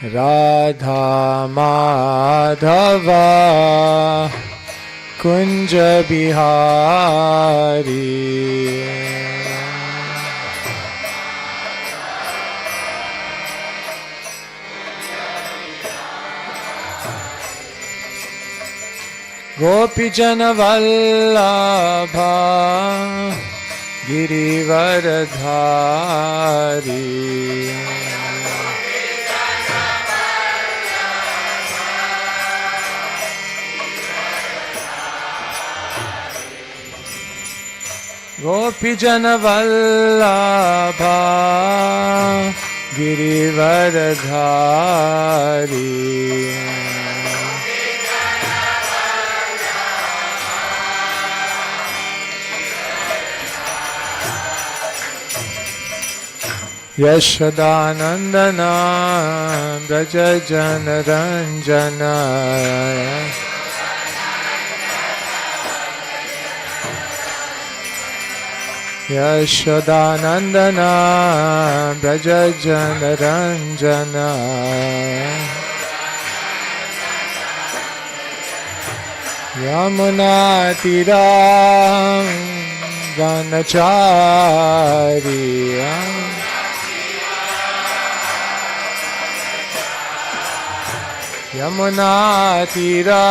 Radha Madhava Kunja Bihari. Gopijana Vallabha Girivaradhari. Gopijana Vallabha Girivaradhari. Yashodanandana Braja Jana Ranjana. Yashodanandana Braja Jana Ranjana. Yamuna Tiram Vanachariya. Yamuna Tira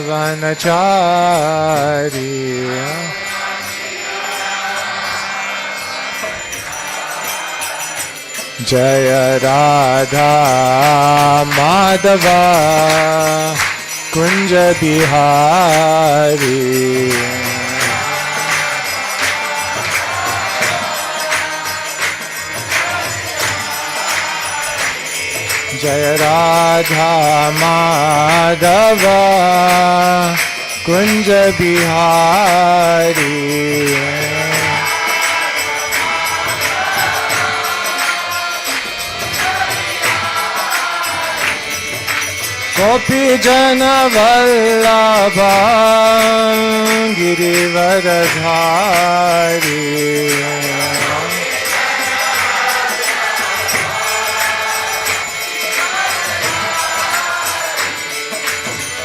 Vanachariya. Jaya Radha Madhava Kunja Bihari. Jaya Radha Madhava Kunja Bihari. Gopijana Vallabha Girivaradhari.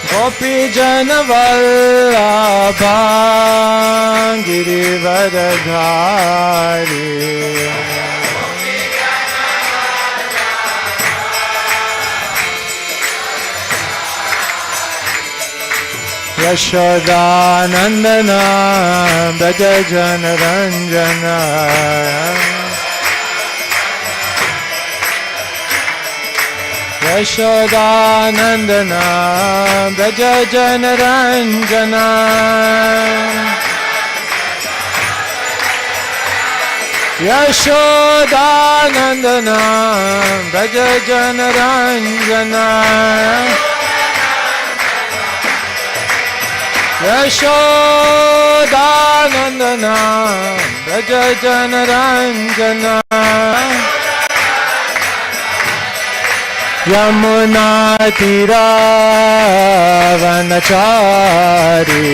Gopijana Vallabha Girivaradhari. Yashodanandana Braja Jana Ranjana. Yashodanandana Braja Jana Ranjana. Yashodanandana Braja Jana Ranjana. Yashodanandana Braja Jana Ranjana. Yamuna Tira Vanachari.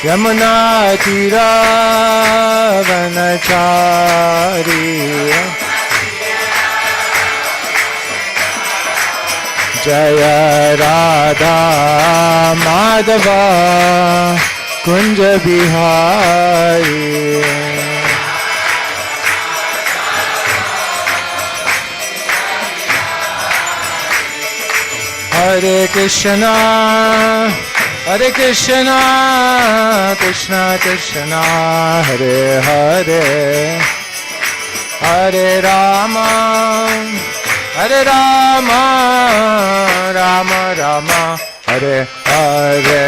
Yamuna Tira Vanachari. Jaya Radha Madhava Kunja Bihari. Hare Krishna Hare Krishna Krishna Krishna Hare Hare. Hare Rama Hare Rama Rama Rama Hare Hare.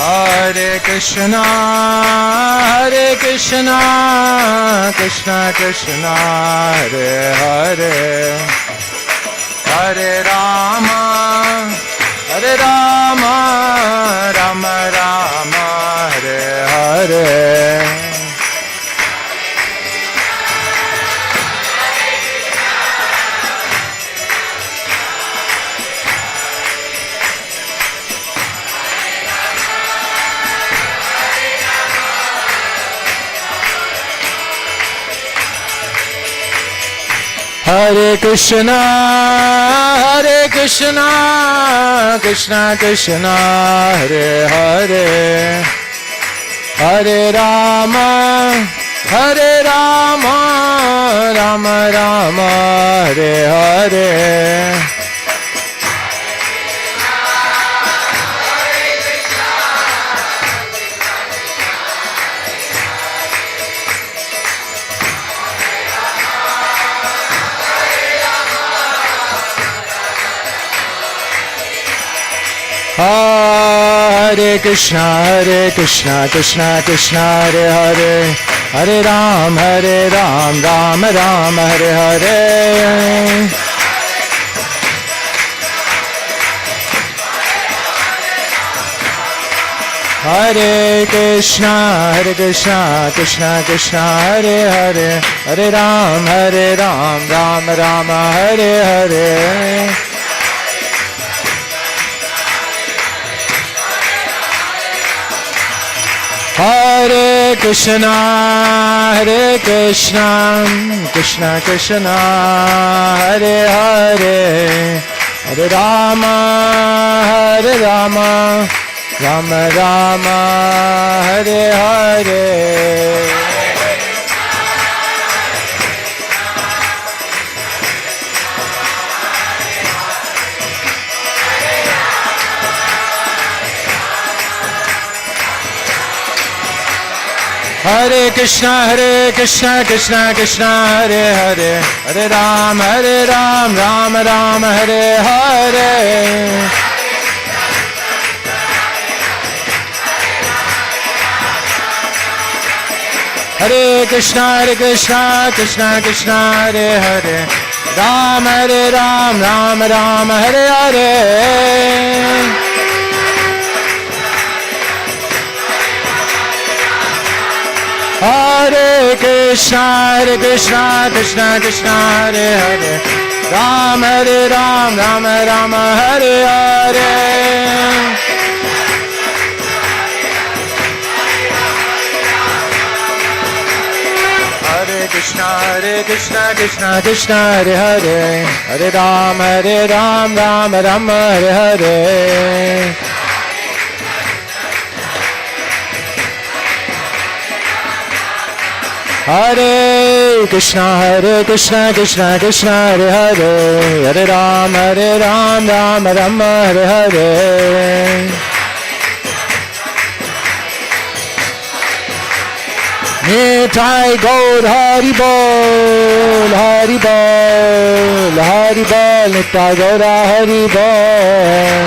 Hare Krishna Krishna Krishna Hare Hare. Hare Rama Rama Rama Hare Krishna, Krishna Krishna, Hare Hare, Hare Rama, Rama Rama, Hare Hare. Hare Krishna, Krishna Krishna, Hare Hare, Hare Ram, Ram Ram, Hare Hare. Hare Krishna, Krishna Krishna, Hare Hare, Hare Ram, Ram Ram, Hare Hare. Hare Krishna, Krishna Krishna, Hare Hare, Hare Rama, Rama Rama, Hare Hare. Hare Krishna, Krishna Krishna, Hare Hare, Hare Ram, Ram Ram, Hare Hare. Hare Krishna, Krishna Krishna, Hare Hare, Ram, Ram Ram, Hare Hare. Hare Krishna, Krishna Krishna, Hare Hare, Ram, Ram Ram, Hare Hare. Hare Krishna, Krishna, Hare Hare, Hare Ram, Ram Ram, Hare Hare. Hare Krishna, Krishna Krishna, Hare Hare, Hare Ram, Ram Ram, Hare Hare. Nitai Gaur Hari Bol, Hari Bol, Hari Bol, Nitai Gaur Hari Bol.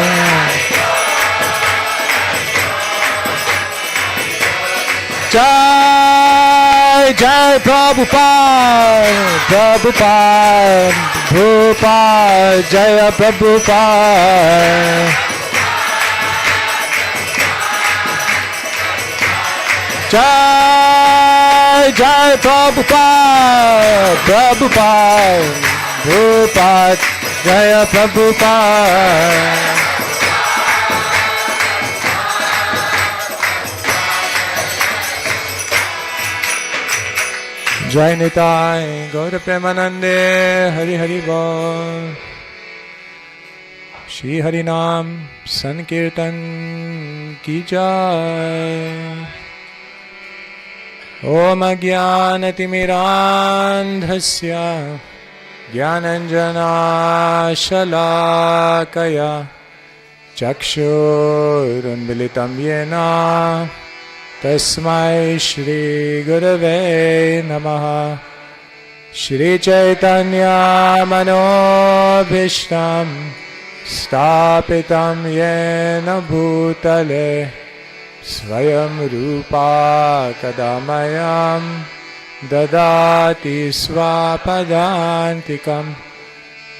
Jai Jai Prabhupada, Prabhupada, Prabhupada, Jaya Prabhupada. Jai Jai Prabhupada, Prabhupada, Prabhupada, Jaya Prabhupada. Jai Nitai Gaur Premanande, Hari Hari Bol. Shri Hari Naam Sankirtan Ki Jai. Om Ajnanatimirandhasya Jnananjana Shalakaya Chakshurunmilitam Yena Tasmai Shri Gurave Namaha. Shri Chaitanya Manobhishtam Stapitam Yena Bhutale Swayam Rupa Kadamayam Dadati Swapadantikam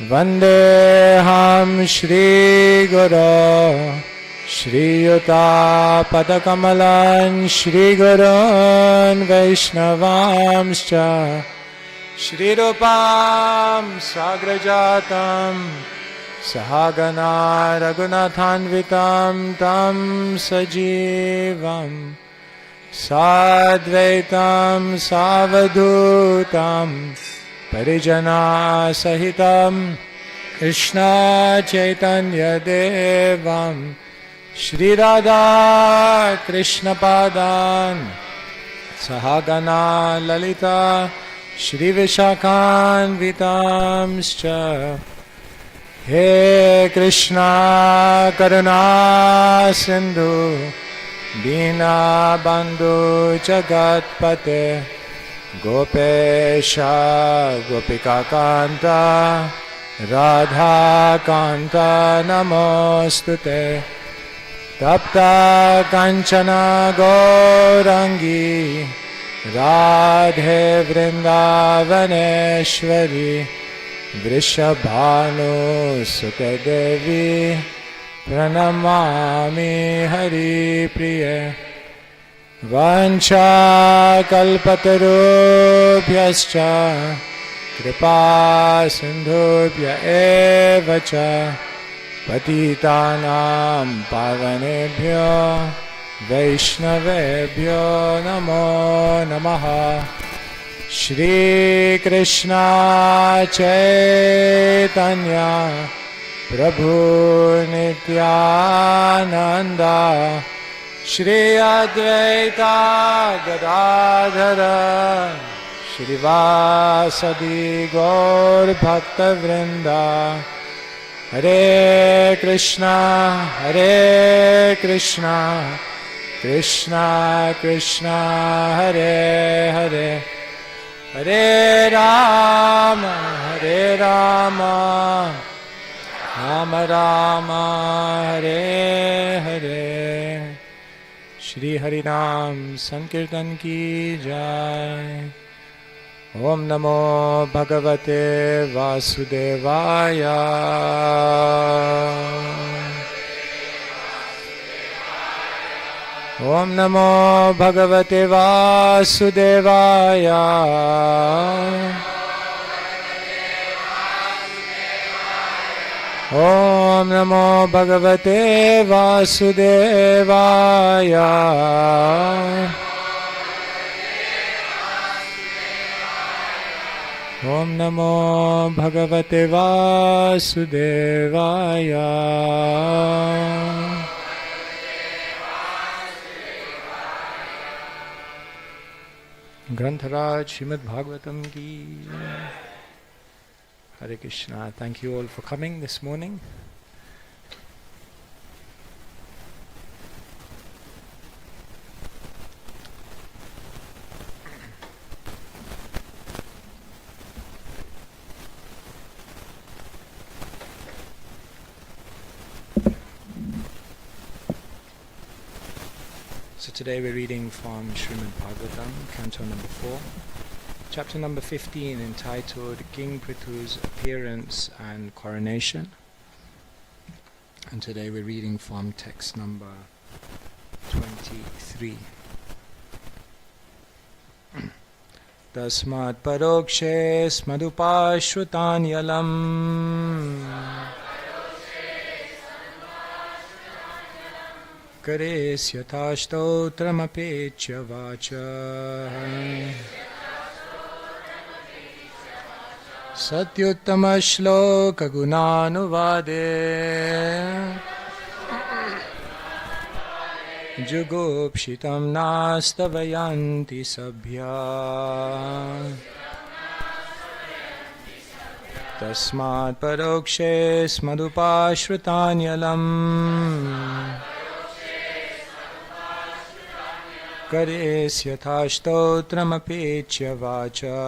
Vandeham Shri Guru Shri Yuta Padakamalan Shri Gurun Vaishnavamscha Shri Rupam Sagrajatam Sahagana Raghunathanvitam Tam Sajivam Sadvaitam Savadhutam परिजना सहितं कृष्ण चैतन्य देवं श्री राधा कृष्ण पादान् सहगना ललिता श्री विशाखान्वितांश्च हे कृष्णा करुणा सिंधु दीनबन्धु जगत्पते गोपेश गोपिकान्त राधाकान्त नमोऽस्तुते तप्त काञ्चन गौराङ्गी राधे वृन्दावनेश्वरी वृषभानुसुते देवी प्रणमामि हरिप्रिये वाञ्छाकल्पतरुभ्यश्च कृपा सिन्धुभ्य एव च पतितानां पावनेभ्यो वैष्णवेभ्यो नमो नमः। श्री कृष्ण चैतन्य प्रभु नित्यानंद श्री अद्वैता गदाधर श्रीवासदि गौर भक्तवृंदा हरे कृष्णा कृष्णा कृष्णा हरे हरे हरे राम राम राम हरे हरे। श्री हरि नाम संकीर्तन की जय। ओम नमो भगवते वासुदेवाय। ओम नमो भगवते वासुदेवाय। ओम नमो भगवते वासुदेवाय। ओम नमो भगवते वासुदेवाय। ग्रंथराज श्रीमद् भागवतम की। Hare Krishna. Thank you all for coming this morning. So today we're reading from Srimad Bhagavatam, Canto number 4. Chapter number 15, entitled King Prithu's Appearance and Coronation. And today we're reading from text number 23. Tasmat parokshe smadupashrutanyalam kares yathashtotramapechya vacha Satyuttama shloka gunanuvade Jugopshitam nastavayanti sabhya Tasmat parokshe smadupashrutanyalam Kares yathashtotramapechya vacha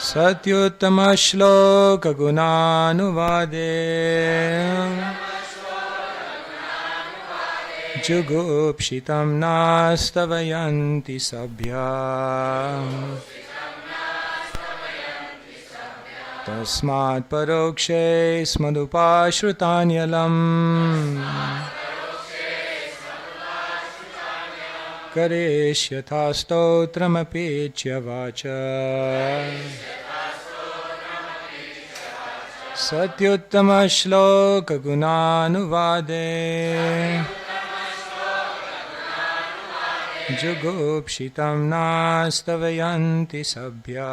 Satyuttama shloka gunanuvade Jugupshitam nastavayanti sabhya Tasmat parokshe smadupashrutanyalam Karesh yathastotramapechya vacha Satyuttama shloka gunanuvade Jugupshitam nastavayanti sabhya.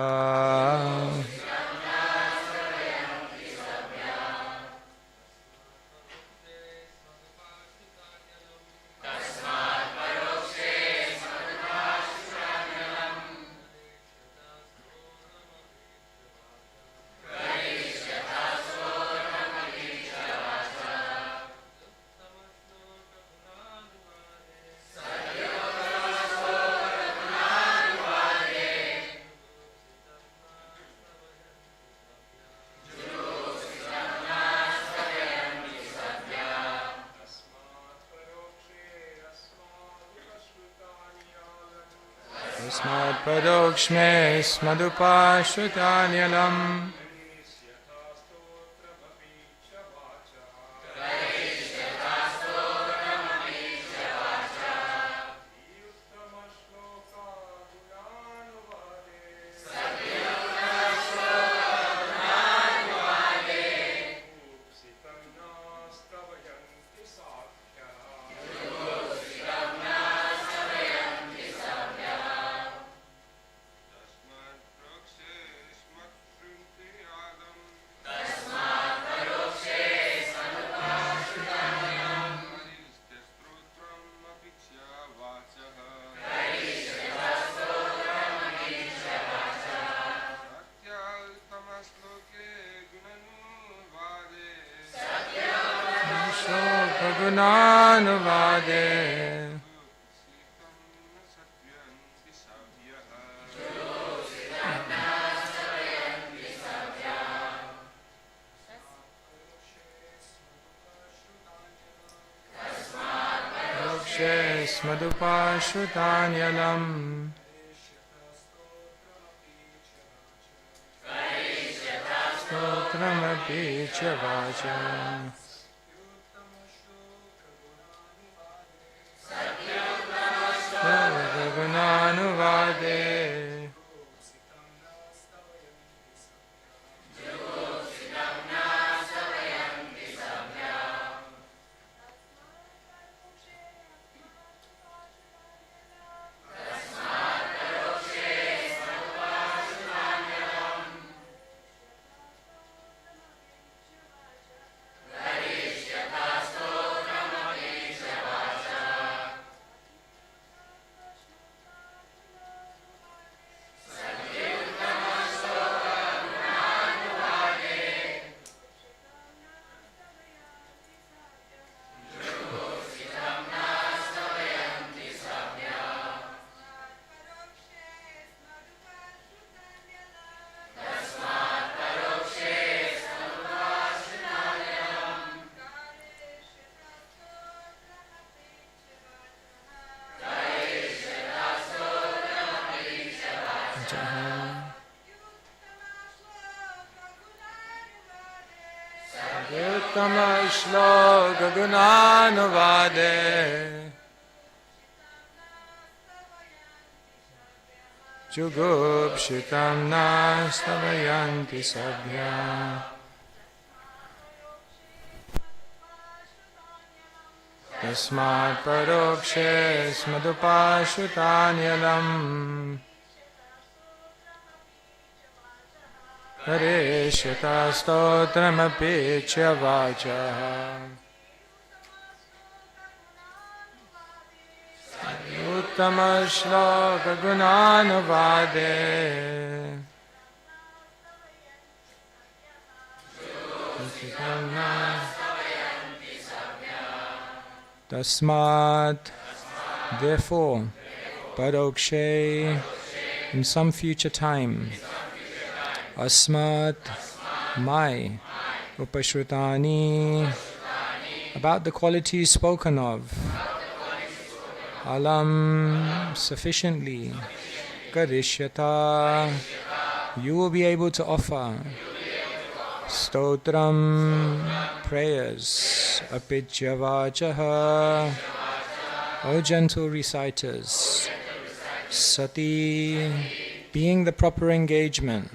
Tasmat padokshme smadupashrutanyalam. Gunanuvade. Mokshe smadupashrutanyalam. Stotramapi chavacham. Gunanuvade. Uttama shloka gunanuvade. Jugupshitam nastavayanti sabhya. Tasmat parokshe smadupashrutanyalam. Harishyata stotramapi chavachaha. Uttama shloka gunanuvade. Tasmat, therefore, parokshe, in some future time, asmat, my, upashrutani, about the qualities spoken of, alam, sufficiently, karishyata, you will be able to offer, stotram, prayers, apijyavachaha, O gentle reciters, sati, being the proper engagement,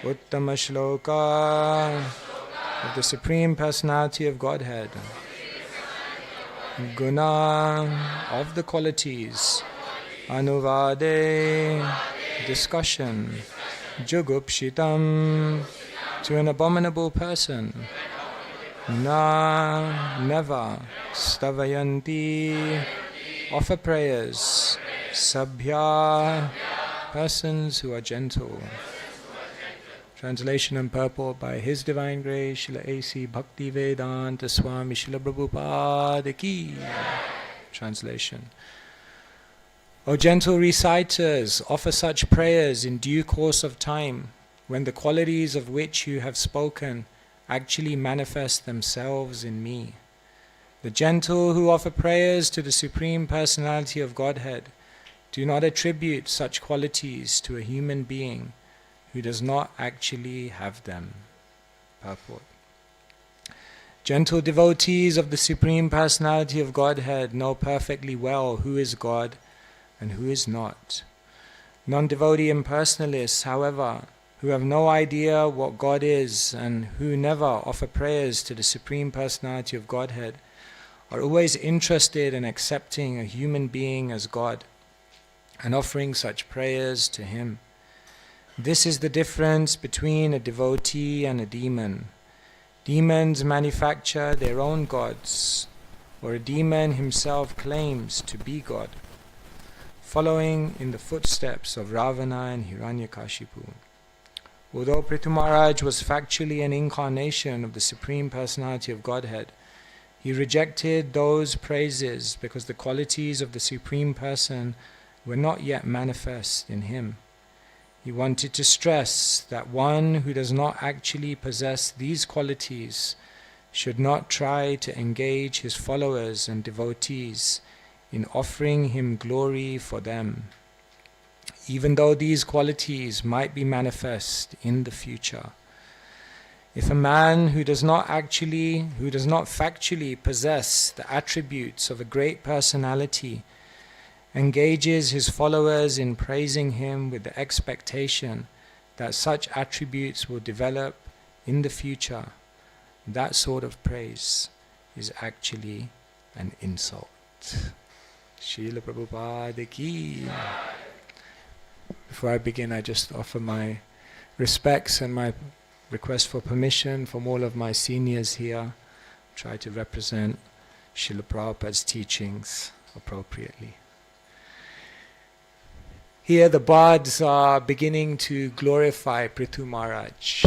uttama shloka, of the Supreme Personality of Godhead, Guna, of the qualities. Anuvade, discussion. Jugupshitam, to an abominable person. Na, never. Stavayanti, offer prayers. Sabhya, persons who are gentle. Translation and purport by His Divine Grace, Srila A.C. Bhaktivedanta Swami Srila Prabhupada Ki. Translation. O gentle reciters, offer such prayers in due course of time, when the qualities of which you have spoken actually manifest themselves in me. The gentle who offer prayers to the Supreme Personality of Godhead do not attribute such qualities to a human being who does not actually have them. Purport. Gentle devotees of the Supreme Personality of Godhead know perfectly well who is God and who is not. Non-devotee impersonalists, however, who have no idea what God is and who never offer prayers to the Supreme Personality of Godhead, are always interested in accepting a human being as God and offering such prayers to Him. This is the difference between a devotee and a demon. Demons manufacture their own gods, or a demon himself claims to be God, following in the footsteps of Ravana and Hiranyakashipu. Although Prithu Maharaj was factually an incarnation of the Supreme Personality of Godhead, he rejected those praises because the qualities of the Supreme Person were not yet manifest in him. He wanted to stress that one who does not actually possess these qualities should not try to engage his followers and devotees in offering him glory for them, even though these qualities might be manifest in the future. If a man who does not factually possess the attributes of a great personality engages his followers in praising him with the expectation that such attributes will develop in the future, that sort of praise is actually an insult. Srila Prabhupada Ki. Before I begin, I just offer my respects and my request for permission from all of my seniors here. Try to represent Srila Prabhupada's teachings appropriately. Here the bards are beginning to glorify Prithu Maharaj.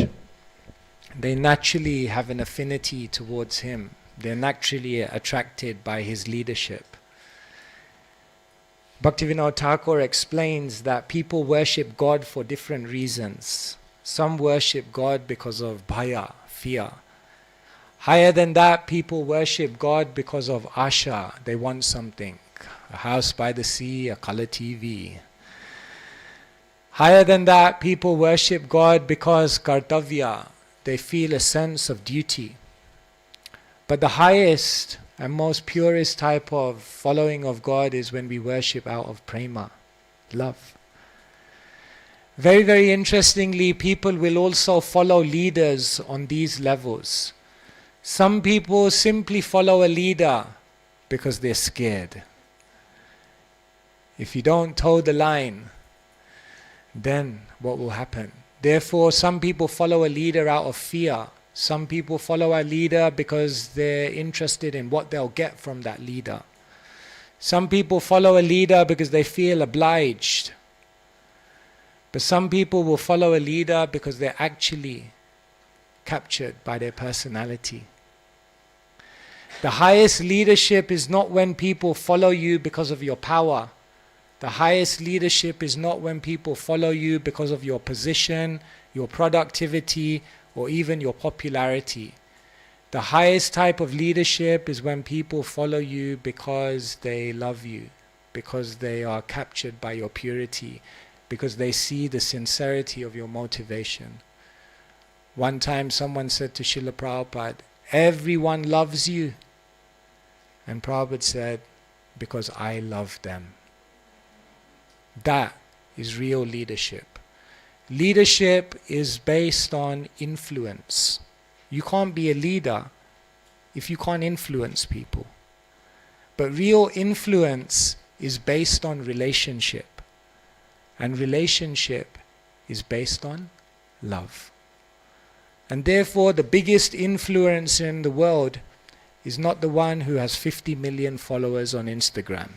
They naturally have an affinity towards him. They're naturally attracted by his leadership. Bhaktivinoda Thakur explains that people worship God for different reasons. Some worship God because of bhaya, fear. Higher than that, people worship God because of asha. They want something. A house by the sea, a color TV. Higher than that, people worship God because kartavya. They feel a sense of duty. But the highest and most purest type of following of God is when we worship out of prema, love. Very, very interestingly, people will also follow leaders on these levels. Some people simply follow a leader because they're scared. If you don't toe the line, then what will happen? Therefore, some people follow a leader out of fear. Some people follow a leader because they're interested in what they'll get from that leader. Some people follow a leader because they feel obliged. But some people will follow a leader because they're actually captured by their personality. The highest leadership is not when people follow you because of your power. The highest leadership is not when people follow you because of your position, your productivity, or even your popularity. The highest type of leadership is when people follow you because they love you, because they are captured by your purity, because they see the sincerity of your motivation. One time someone said to Srila Prabhupada, "Everyone loves you." And Prabhupada said, "Because I love them." That is real leadership. Leadership is based on influence. You can't be a leader if you can't influence people. But real influence is based on relationship. And relationship is based on love. And therefore the biggest influencer in the world is not the one who has 50 million followers on Instagram.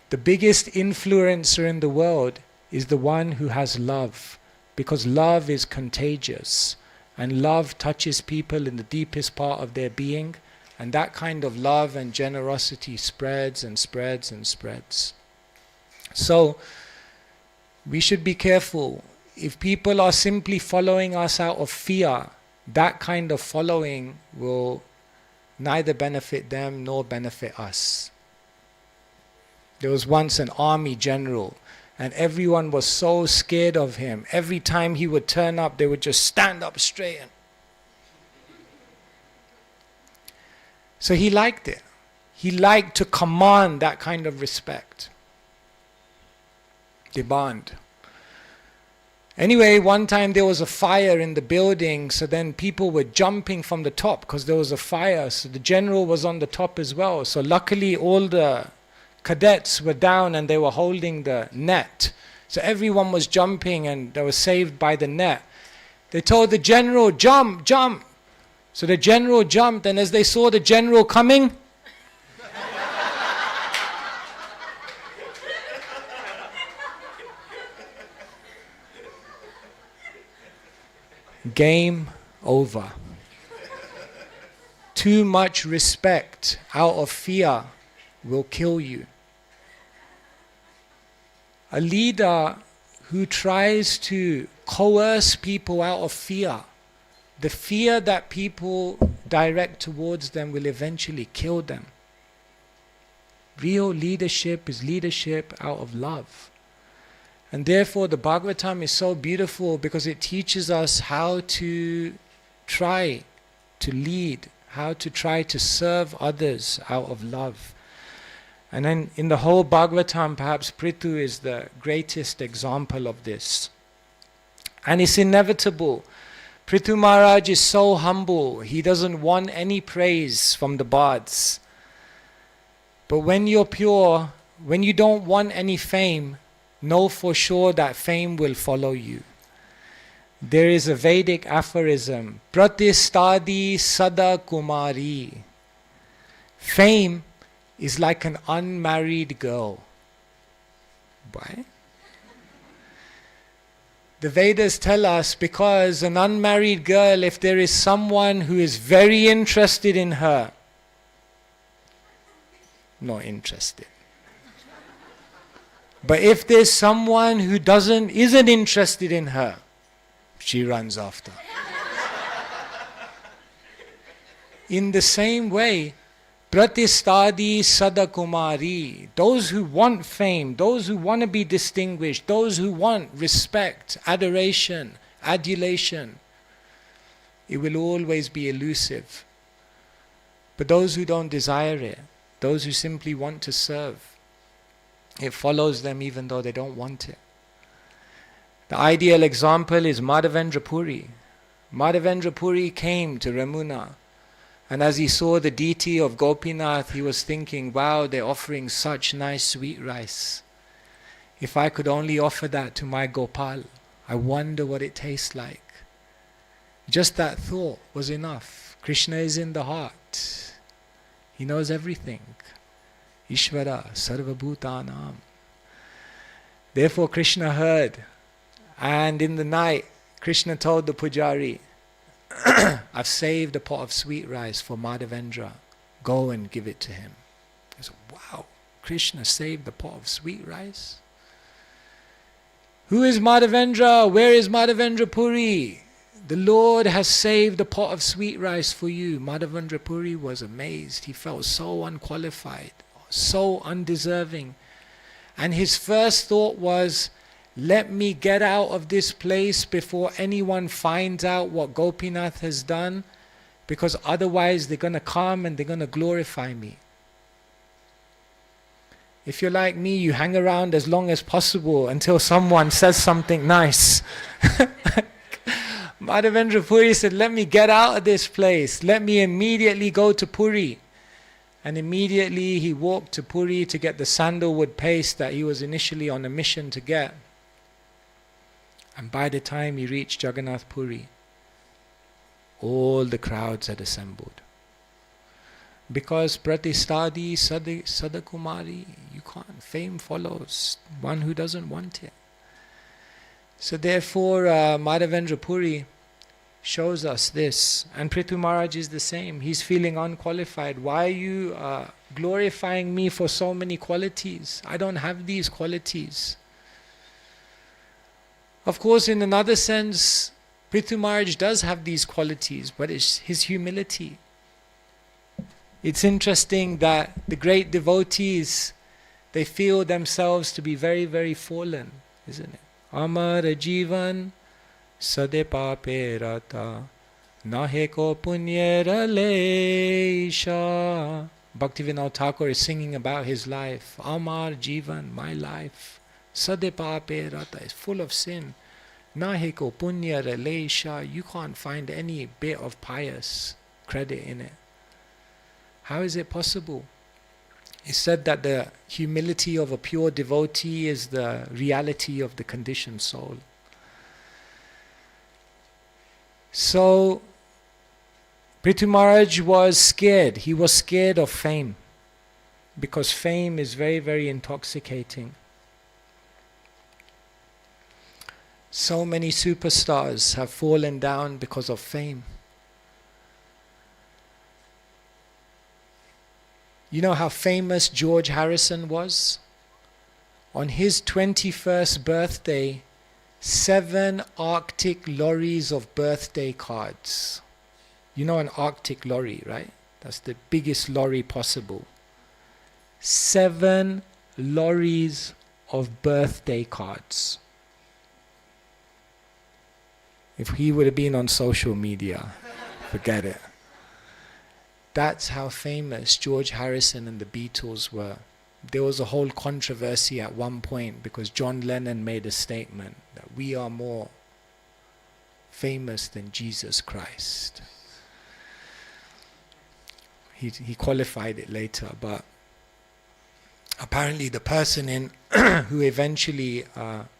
The biggest influencer in the world is the one who has love, because love is contagious, and love touches people in the deepest part of their being, and that kind of love and generosity spreads and spreads and spreads. So we should be careful. If people are simply following us out of fear, that kind of following will neither benefit them nor benefit us. There was once an army general, and everyone was so scared of him. Every time he would turn up, they would just stand up straight. So he liked it. He liked to command that kind of respect. Demand. Anyway, one time there was a fire in the building, so then people were jumping from the top because there was a fire. So the general was on the top as well. So luckily all the cadets were down and they were holding the net. So everyone was jumping and they were saved by the net. They told the general, jump, jump. So the general jumped, and as they saw the general coming, game over. Too much respect out of fear will kill you. A leader who tries to coerce people out of fear, the fear that people direct towards them will eventually kill them. Real leadership is leadership out of love. And therefore the Bhagavatam is so beautiful because it teaches us how to try to lead, how to try to serve others out of love. And then in the whole Bhagavatam, perhaps Prithu is the greatest example of this. And it's inevitable. Prithu Maharaj is so humble. He doesn't want any praise from the bards. But when you're pure, when you don't want any fame, know for sure that fame will follow you. There is a Vedic aphorism, Pratistadi Sada Kumari. Fame is like an unmarried girl. Why? The Vedas tell us because an unmarried girl, if there is someone who is very interested in her, not interested. But if there's someone who isn't interested in her, she runs after. In the same way, Pratistadi Sadakumari, those who want fame, those who want to be distinguished, those who want respect, adoration, adulation, it will always be elusive. But those who don't desire it, those who simply want to serve, it follows them even though they don't want it. The ideal example is Madhavendra Puri. Madhavendra Puri came to Ramuna, and as he saw the deity of Gopinath, he was thinking, wow, they're offering such nice sweet rice. If I could only offer that to my Gopal, I wonder what it tastes like. Just that thought was enough. Krishna is in the heart. He knows everything. Ishvara Sarvabhutanam. Therefore Krishna heard, and in the night Krishna told the pujari, I've saved a pot of sweet rice for Madhavendra. Go and give it to him. I said, wow, Krishna saved the pot of sweet rice? Who is Madhavendra? Where is Madhavendra Puri? The Lord has saved a pot of sweet rice for you. Madhavendra Puri was amazed. He felt so unqualified, so undeserving. And his first thought was, let me get out of this place before anyone finds out what Gopinath has done, because otherwise they're going to come and they're going to glorify me. If you're like me, you hang around as long as possible until someone says something nice. Madhavendra Puri said, let me get out of this place. Let me immediately go to Puri. And immediately he walked to Puri to get the sandalwood paste that he was initially on a mission to get. And by the time he reached Jagannath Puri, all the crowds had assembled. Because Pratistadi Sadakumari, you can't, fame follows one who doesn't want it. So therefore Madhavendra Puri shows us this. And Prithu Maharaj is the same. He's feeling unqualified. Why are you glorifying me for so many qualities? I don't have these qualities. Of course, in another sense, Prithu Maharaj does have these qualities, but it's his humility. It's interesting that the great devotees, they feel themselves to be very, very fallen, isn't it? Amar Jivan Sade Pape Rata Nahe ko punyera leisha. Bhaktivinoda Thakur is singing about his life. Amar Jivan, my life. Sade Pape Rata is full of sin. Nahe ko punyera leisha. You can't find any bit of pious credit in it. How is it possible? It's said that the humility of a pure devotee is the reality of the conditioned soul. So, Prithu Maharaj was scared. He was scared of fame, because fame is very, very intoxicating. So many superstars have fallen down because of fame. You know how famous George Harrison was? On his 21st birthday, 7 Arctic lorries of birthday cards. You know an Arctic lorry, right? That's the biggest lorry possible. 7 lorries of birthday cards. If he would have been on social media, forget it. That's how famous George Harrison and the Beatles were. There was a whole controversy at one point because John Lennon made a statement that we are more famous than Jesus Christ. He qualified it later, but apparently the person who eventually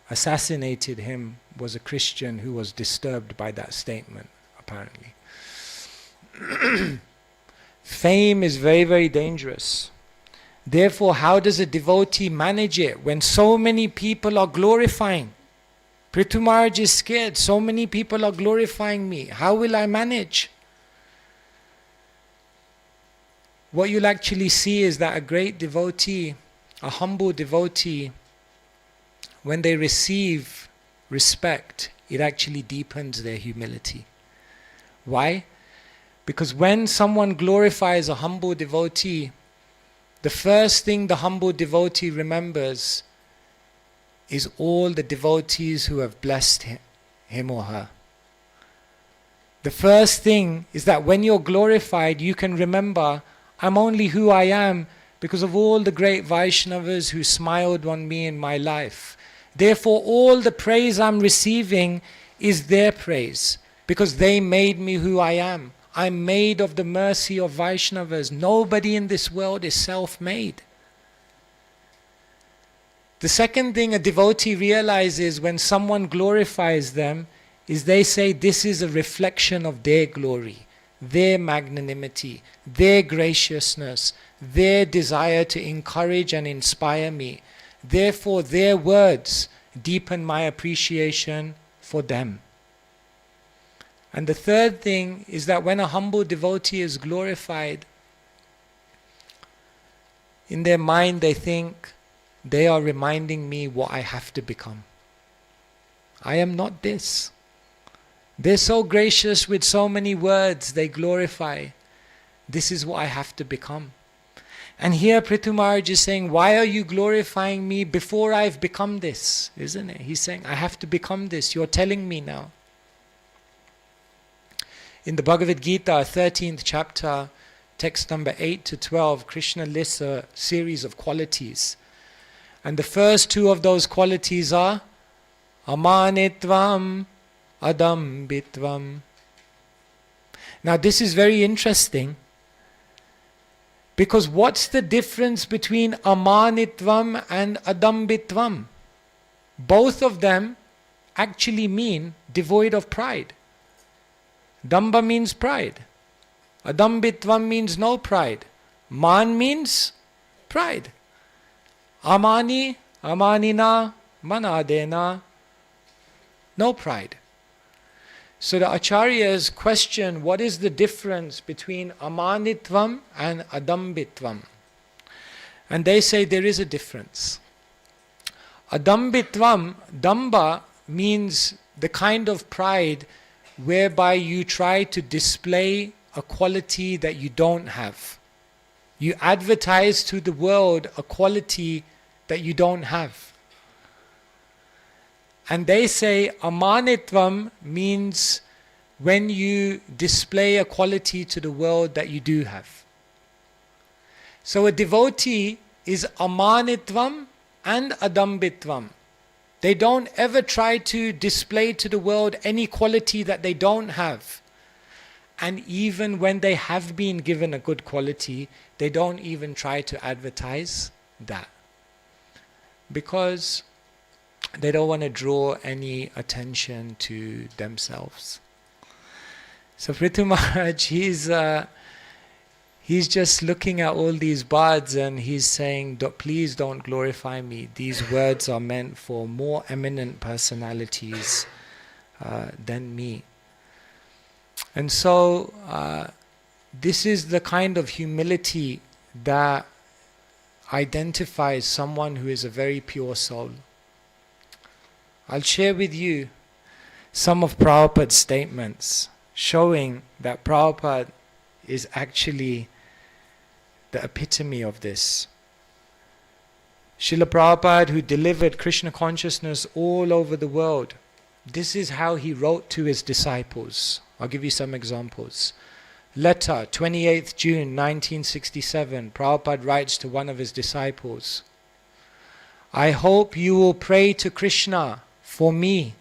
assassinated him was a Christian who was disturbed by that statement, apparently. Fame is very, very dangerous. Therefore, how does a devotee manage it when so many people are glorifying? Prithu Maharaj is scared. So many people are glorifying me. How will I manage? What you'll actually see is that a great devotee, a humble devotee, when they receive respect, it actually deepens their humility. Why? Because when someone glorifies a humble devotee, the first thing the humble devotee remembers is all the devotees who have blessed him or her. The first thing is that when you're glorified, you can remember, I'm only who I am because of all the great Vaishnavas who smiled on me in my life. Therefore, all the praise I'm receiving is their praise because they made me who I am. I'm made of the mercy of Vaishnavas. Nobody in this world is self-made. The second thing a devotee realizes when someone glorifies them is they say this is a reflection of their glory, their magnanimity, their graciousness, their desire to encourage and inspire me. Therefore, their words deepen my appreciation for them. And the third thing is that when a humble devotee is glorified, in their mind they think, they are reminding me what I have to become. I am not this. They're so gracious with so many words, they glorify. This is what I have to become. And here Prithu Maharaj is saying, why are you glorifying me before I've become this? Isn't it? He's saying, I have to become this. You're telling me now. In the Bhagavad Gita, 13th chapter, text number 8 to 12, Krishna lists a series of qualities. And the first 2 of those qualities are amanitvam, adambitvam. Now this is very interesting Because what's the difference between amanitvam and adambitvam? Both of them actually mean devoid of pride. Damba means pride. Adambitvam means no pride. Man means pride. Amani, amanina, manadena, no pride. So the acharyas question what is the difference between amanitvam and adambitvam. And they say there is a difference. Adambitvam, damba, means the kind of pride whereby you try to display a quality that you don't have. You advertise to the world a quality that you don't have. And they say amanitvam means when you display a quality to the world that you do have. So a devotee is amanitvam and adambitvam. They don't ever try to display to the world any quality that they don't have. And even when they have been given a good quality, they don't even try to advertise that. Because they don't want to draw any attention to themselves. So Prithu Maharaj, he's just looking at all these bards and he's saying, please don't glorify me. These words are meant for more eminent personalities than me. And so this is the kind of humility that identifies someone who is a very pure soul. I'll share with you some of Prabhupada's statements showing that Prabhupada is actually the epitome of this. Srila Prabhupada, who delivered Krishna consciousness all over the world, this is how he wrote to his disciples. I'll give you some examples. Letter, 28th June 1967, Prabhupada writes to one of his disciples, I hope you will pray to Krishna for me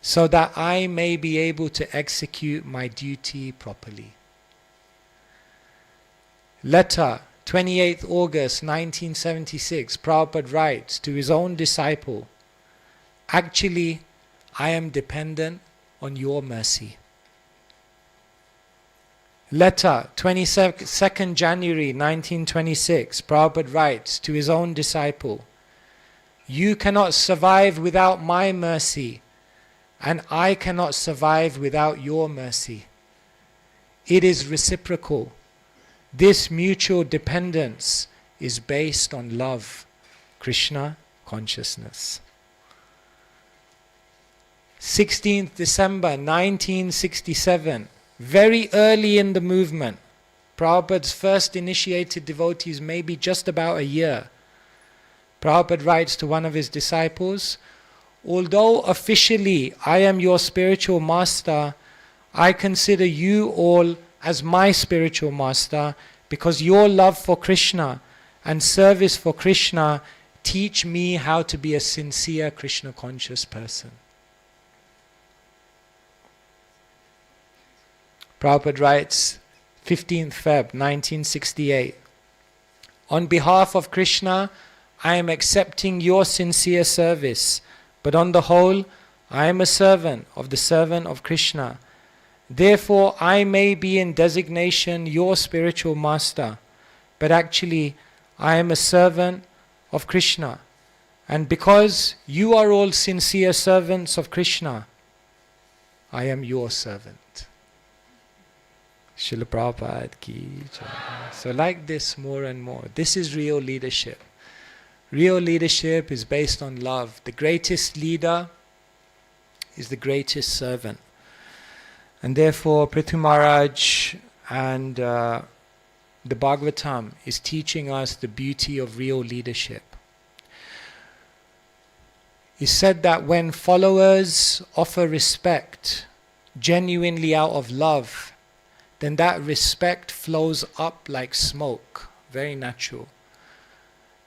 so that I may be able to execute my duty properly. Letter, 28th August 1976, Prabhupada writes to his own disciple, actually, I am dependent on your mercy. Letter, 22nd January 1926, Prabhupada writes to his own disciple, you cannot survive without my mercy, and I cannot survive without your mercy. It is reciprocal. This mutual dependence is based on love, Krishna consciousness. 16th December 1967, very early in the movement, Prabhupada's first initiated devotees, maybe just about a year. Prabhupada writes to one of his disciples, although officially I am your spiritual master, I consider you all as my spiritual master because your love for Krishna and service for Krishna teach me how to be a sincere Krishna conscious person. Prabhupada writes, 15th Feb 1968, on behalf of Krishna, I am accepting your sincere service, but on the whole, I am a servant of the servant of Krishna. Therefore, I may be in designation your spiritual master, but actually, I am a servant of Krishna. And because you are all sincere servants of Krishna, I am your servant. Srila Prabhupada ki jai. So like this more and more. This is real leadership. Real leadership is based on love. The greatest leader is the greatest servant. And therefore Prithu Maharaj and the Bhagavatam is teaching us the beauty of real leadership. It's said that when followers offer respect genuinely out of love, then that respect flows up like smoke, very natural.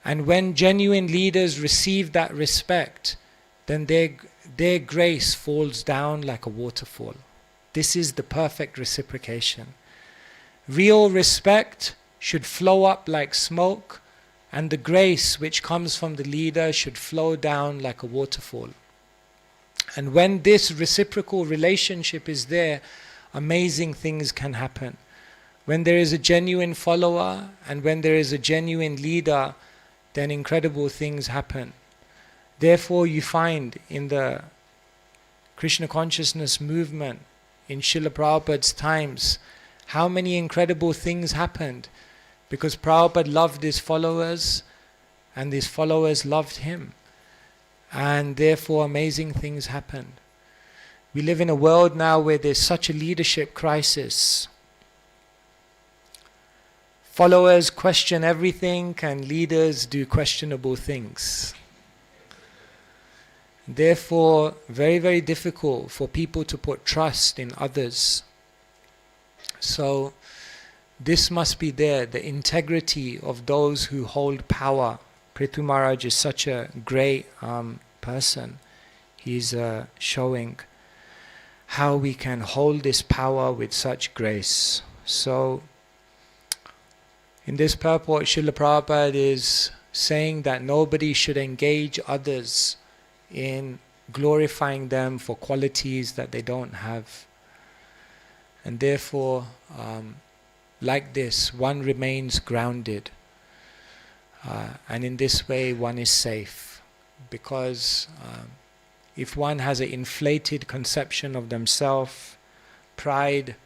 And when genuine leaders receive that respect, then their grace falls down like a waterfall. This is the perfect reciprocation. Real respect should flow up like smoke, and the grace which comes from the leader should flow down like a waterfall. And when this reciprocal relationship is there, amazing things can happen. When there is a genuine follower and when there is a genuine leader, then incredible things happen. Therefore you find in the Krishna consciousness movement, in Srila Prabhupada's times, how many incredible things happened because Prabhupada loved his followers and his followers loved him. And therefore amazing things happened. We live in a world now where there's such a leadership crisis. Followers question everything and leaders do questionable things. Therefore, very, very difficult for people to put trust in others. So, this must be there, the integrity of those who hold power. Prithu Maharaj is such a great person. He's showing how we can hold this power with such grace. So, in this purport, Srila Prabhupada is saying that nobody should engage others in glorifying them for qualities that they don't have. And therefore, like this, one remains grounded. And in this way, one is safe. Because if one has an inflated conception of themselves, pride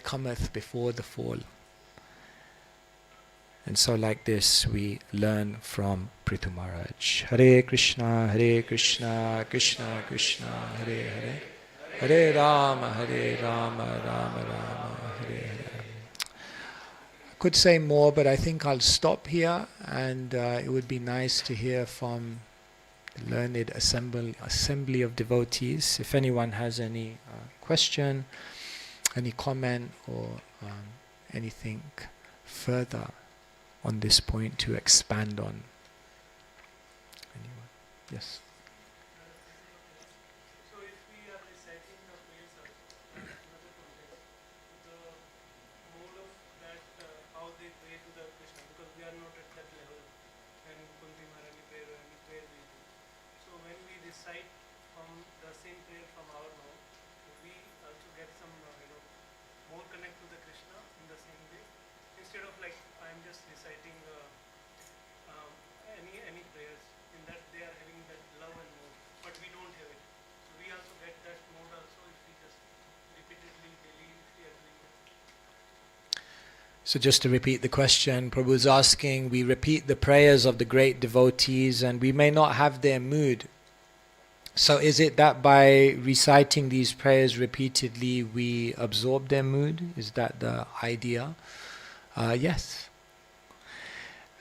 cometh before the fall. And so like this we learn from Prithu Maharaj. Hare Krishna, Krishna Krishna, Hare Hare, Hare Rama, Rama Rama, Hare Hare. I could say more, but I think I'll stop here, and it would be nice to hear from the learned assembly of devotees. If anyone has any question, any comment, or anything further on this point to expand on. Anyone? Yes. So if we are reciting the prayers of another context, the mode of that, how they pray to the Krishna, because we are not at that level, and Kunti Maharani prayer or any prayer we do. So when we recite from the same prayer from our mouth, we also get some, more connect to the Krishna in the same way. Instead of like I'm just reciting any prayers, in that they are having that love and mode, but we don't have it. So we also get that mode also if we just repeatedly, daily, if we are doing it. So just to repeat the question, Prabhu is asking, we repeat the prayers of the great devotees and we may not have their mood. So is it that by reciting these prayers repeatedly we absorb their mood? Is that the idea? Yes.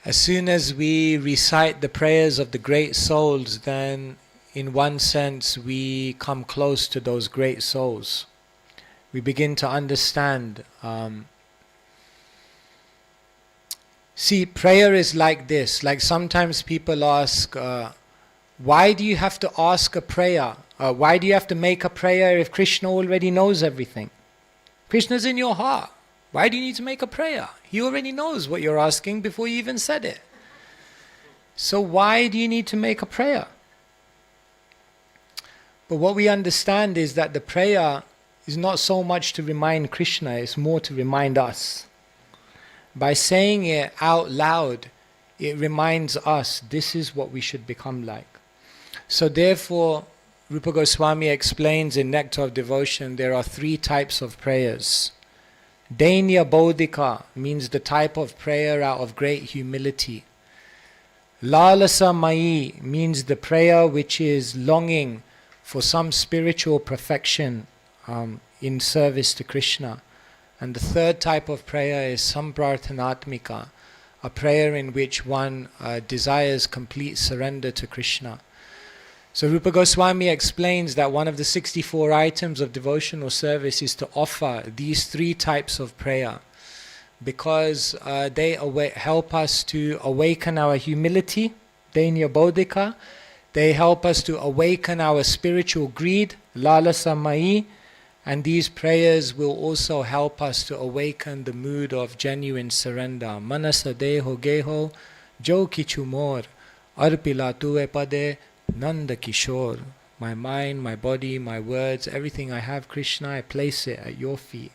As soon as we recite the prayers of the great souls, then in one sense we come close to those great souls. We begin to understand. See, prayer is like this. Like sometimes people ask, why do you have to ask a prayer? Why do you have to make a prayer if Krishna already knows everything? Krishna's in your heart. Why do you need to make a prayer? He already knows what you're asking before you even said it. So why do you need to make a prayer? But what we understand is that the prayer is not so much to remind Krishna, it's more to remind us. By saying it out loud, it reminds us this is what we should become like. So therefore, Rupa Goswami explains in Nectar of Devotion, there are 3 types of prayers. Dainya Bodhika means the type of prayer out of great humility. Lalasa Mai means the prayer which is longing for some spiritual perfection in service to Krishna. And the 3rd type of prayer is Samprarthanatmika, a prayer in which one desires complete surrender to Krishna. So Rupa Goswami explains that one of the 64 items of devotional service is to offer these 3 types of prayer because they help us to awaken our humility, Dainya Bodhika. They help us to awaken our spiritual greed, Lalasa Mai, And these prayers will also help us to awaken the mood of genuine surrender. Manasa deho geho jo kichumor arpila tue pade nanda kishore. My mind, my body, my words, everything I have, Krishna, I place it at your feet.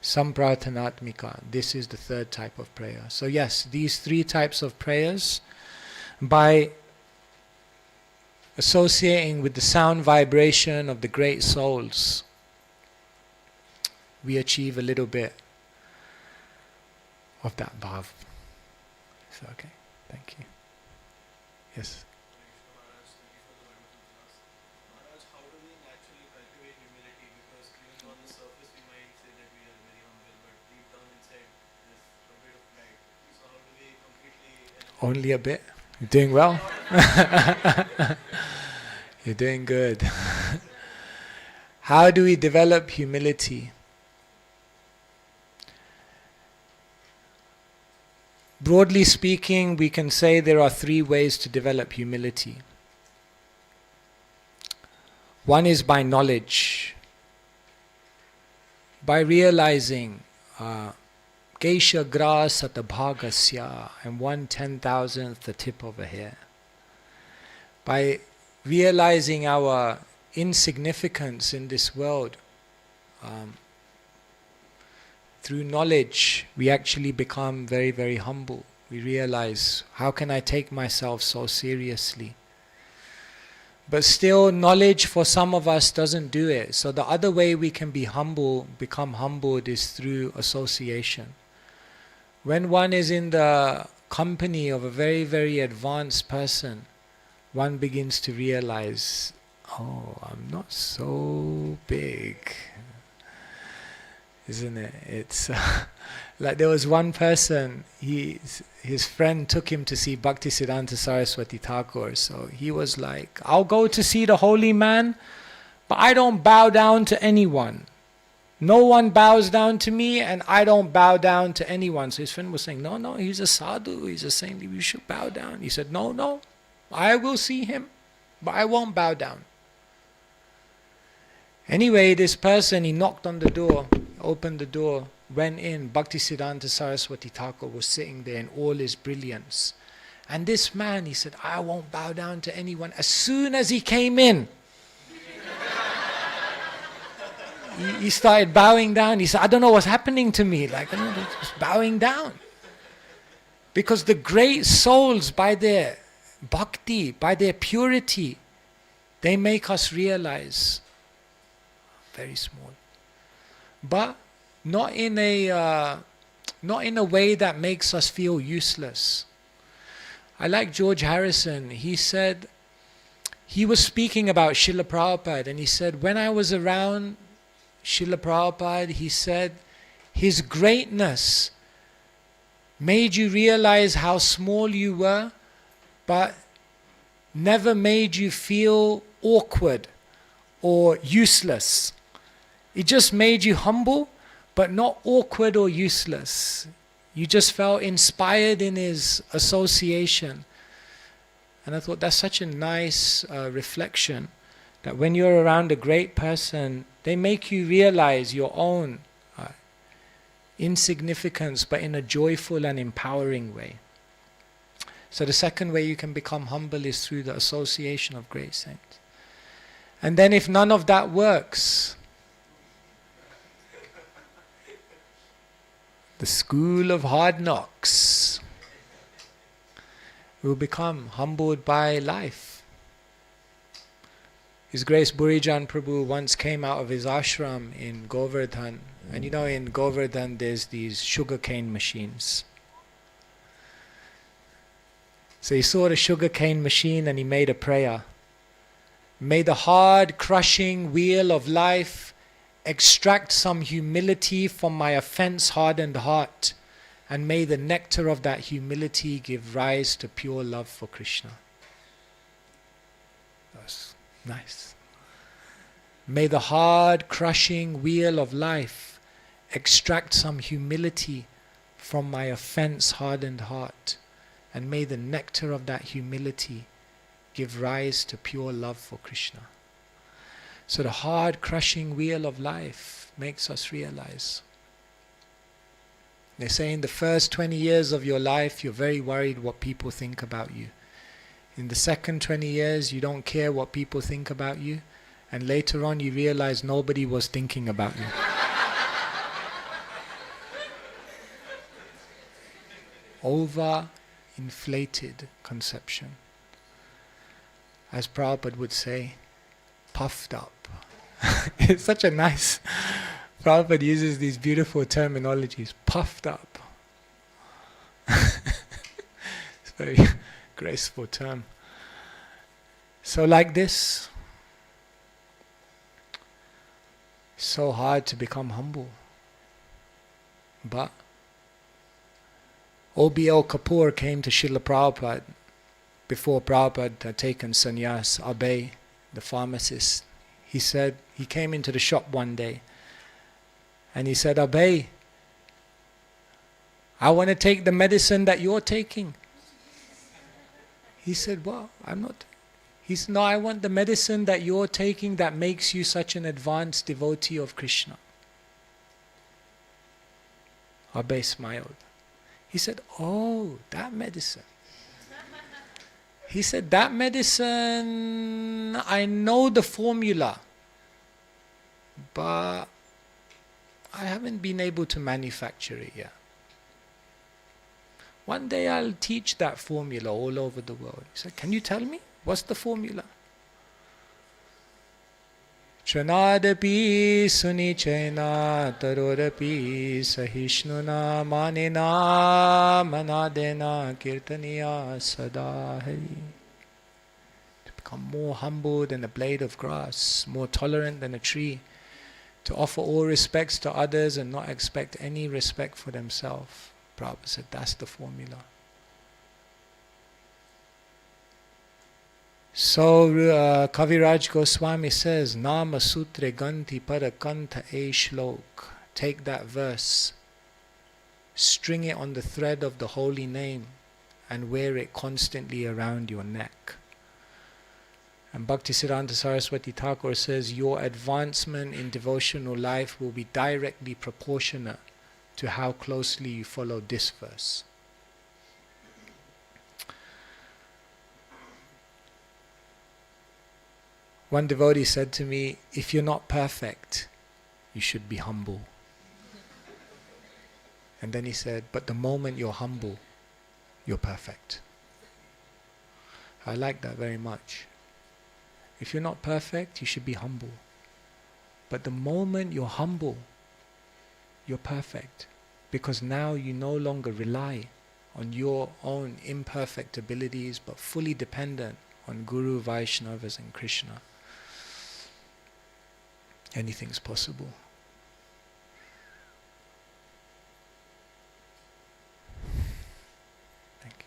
Samprarthanatmika. This is the third type of prayer. So yes, these three types of prayers, by associating with the sound vibration of the great souls, we achieve a little bit of that bhav. So okay, thank you. Yes. Maharaj, how do we naturally cultivate humility? Because even on the surface we might say that we are very humble, but deep down inside there's a bit of pride. So how do we completely eliminate? Only a bit. You're doing well. You're doing good. How do we develop humility? Broadly speaking, we can say there are three ways to develop humility. One is by knowledge, by realizing Kesha gra satabhagasya, and 1/10,000th the tip of a hair. By realizing our insignificance in this world, through knowledge, we actually become very, very humble. We realize, how can I take myself so seriously? But still, knowledge for some of us doesn't do it. So the other way we can be humble, become humbled, is through association. When one is in the company of a very, very advanced person, one begins to realize, oh, I'm not so big. Isn't it? It's like there was one person, his friend took him to see Bhaktisiddhanta Saraswati Thakur. So he was like, I'll go to see the holy man, but I don't bow down to anyone. No one bows down to me, and I don't bow down to anyone. So his friend was saying, no, he's a sadhu, he's a saint, you should bow down. He said, no, I will see him, but I won't bow down. Anyway, this person, he knocked on the door, opened the door, went in. Bhaktisiddhanta Saraswati Thakur was sitting there in all his brilliance. And this man, he said, I won't bow down to anyone. As soon as he came in, he started bowing down. He said, I don't know what's happening to me. Like, just bowing down. Because the great souls, by their bhakti, by their purity, they make us realize very small. But not in a way that makes us feel useless. I like George Harrison. He said, he was speaking about Srila Prabhupada, and he said, when I was around Srila Prabhupada, he said, his greatness made you realize how small you were, but never made you feel awkward or useless. It just made you humble, but not awkward or useless. You just felt inspired in his association. And I thought that's such a nice reflection, that when you're around a great person, they make you realize your own insignificance, but in a joyful and empowering way. So the second way you can become humble is through the association of great saints. And then if none of that works, the school of hard knocks will become humbled by life. His Grace Burijan Prabhu once came out of his ashram in Govardhan, and you know in Govardhan there's these sugarcane machines. So he saw the sugarcane machine and he made a prayer. May the hard crushing wheel of life extract some humility from my offense-hardened heart, and may the nectar of that humility give rise to pure love for Krishna. That's nice. May the hard crushing wheel of life extract some humility from my offense-hardened heart, and may the nectar of that humility give rise to pure love for Krishna. So the hard, crushing wheel of life makes us realize. They say in the first 20 years of your life, you're very worried what people think about you. In the second 20 years, you don't care what people think about you. And later on, you realize nobody was thinking about you. Over-inflated conception. As Prabhupada would say, puffed up. It's such a nice... Prabhupada uses these beautiful terminologies. Puffed up. It's a very graceful term. So like this, so hard to become humble. But O.B.L. Kapoor came to Srila Prabhupada before Prabhupada had taken sannyas. Abhay, the pharmacist, he said, he came into the shop one day and he said, Abhay, I want to take the medicine that you're taking. He said, well, I'm not. He said, no, I want the medicine that you're taking that makes you such an advanced devotee of Krishna. Abhay smiled. He said, oh, that medicine. He said, that medicine, I know the formula, but I haven't been able to manufacture it yet. One day I'll teach that formula all over the world. He said, can you tell me? What's the formula? Chanadapi sunichena tarodapi sahishnuna manena manadena kirtaniya sadahari. To become more humble than a blade of grass, more tolerant than a tree, to offer all respects to others and not expect any respect for themselves. Prabhupada said, that's the formula. So Kaviraj Goswami says, Nama Sutre Ganti Parakantha E Shlok. Take that verse, string it on the thread of the holy name and wear it constantly around your neck. And Bhaktisiddhanta Saraswati Thakur says, your advancement in devotional life will be directly proportionate to how closely you follow this verse. One devotee said to me, if you're not perfect, you should be humble. And then he said, but the moment you're humble, you're perfect. I like that very much. If you're not perfect, you should be humble. But the moment you're humble, you're perfect. Because now you no longer rely on your own imperfect abilities, but fully dependent on Guru, Vaishnavas and Krishna. Anything's possible. Thank you.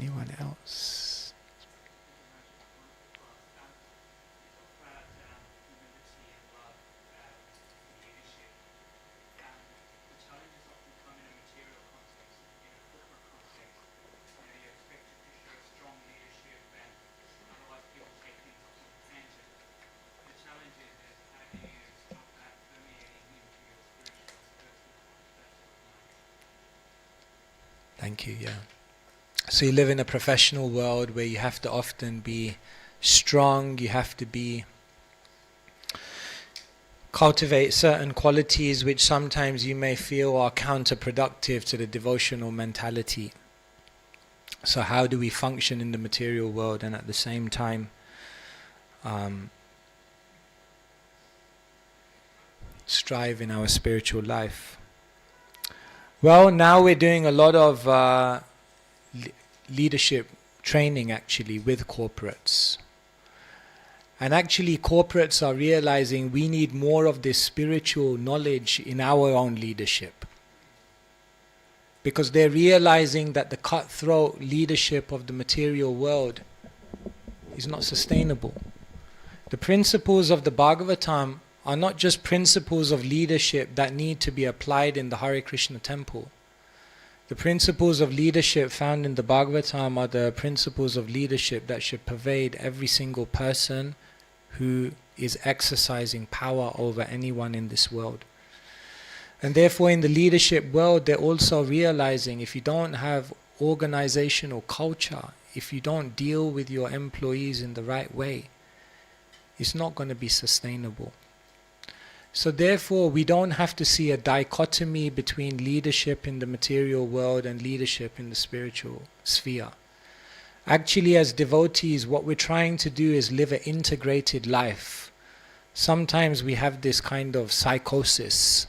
Anyone else? Thank you, yeah. So you live in a professional world where you have to often be strong, you have to be cultivate certain qualities which sometimes you may feel are counterproductive to the devotional mentality. So how do we function in the material world and at the same time strive in our spiritual life? Well, now we're doing a lot of leadership training actually with corporates. And actually corporates are realizing we need more of this spiritual knowledge in our own leadership. Because they're realizing that the cutthroat leadership of the material world is not sustainable. The principles of the Bhagavatam are not just principles of leadership that need to be applied in the Hare Krishna temple. The principles of leadership found in the Bhagavatam are the principles of leadership that should pervade every single person who is exercising power over anyone in this world. And therefore in the leadership world, they're also realizing if you don't have organizational culture, if you don't deal with your employees in the right way, it's not going to be sustainable. So therefore, we don't have to see a dichotomy between leadership in the material world and leadership in the spiritual sphere. Actually, as devotees, what we're trying to do is live an integrated life. Sometimes we have this kind of psychosis.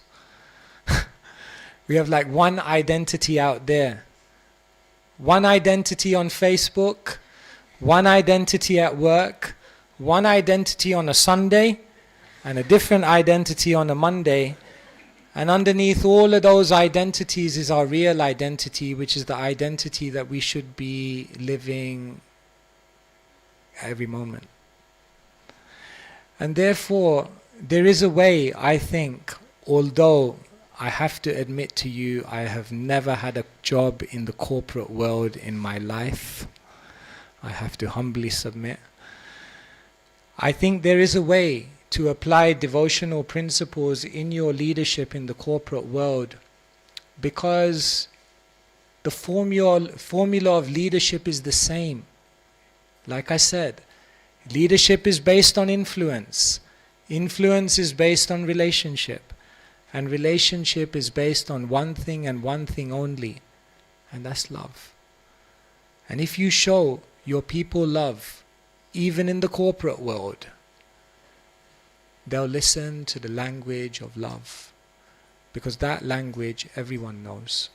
We have like one identity out there. One identity on Facebook, one identity at work, one identity on a Sunday, and a different identity on a Monday. And underneath all of those identities is our real identity, which is the identity that we should be living every moment. And therefore, there is a way, I think, although I have to admit to you, I have never had a job in the corporate world in my life. I have to humbly submit. I think there is a way to apply devotional principles in your leadership in the corporate world, because the formula of leadership is the same. Like I said, leadership is based on influence. Influence is based on relationship. And relationship is based on one thing and one thing only, and that's love. And if you show your people love, even in the corporate world, they'll listen to the language of love, because that language everyone knows.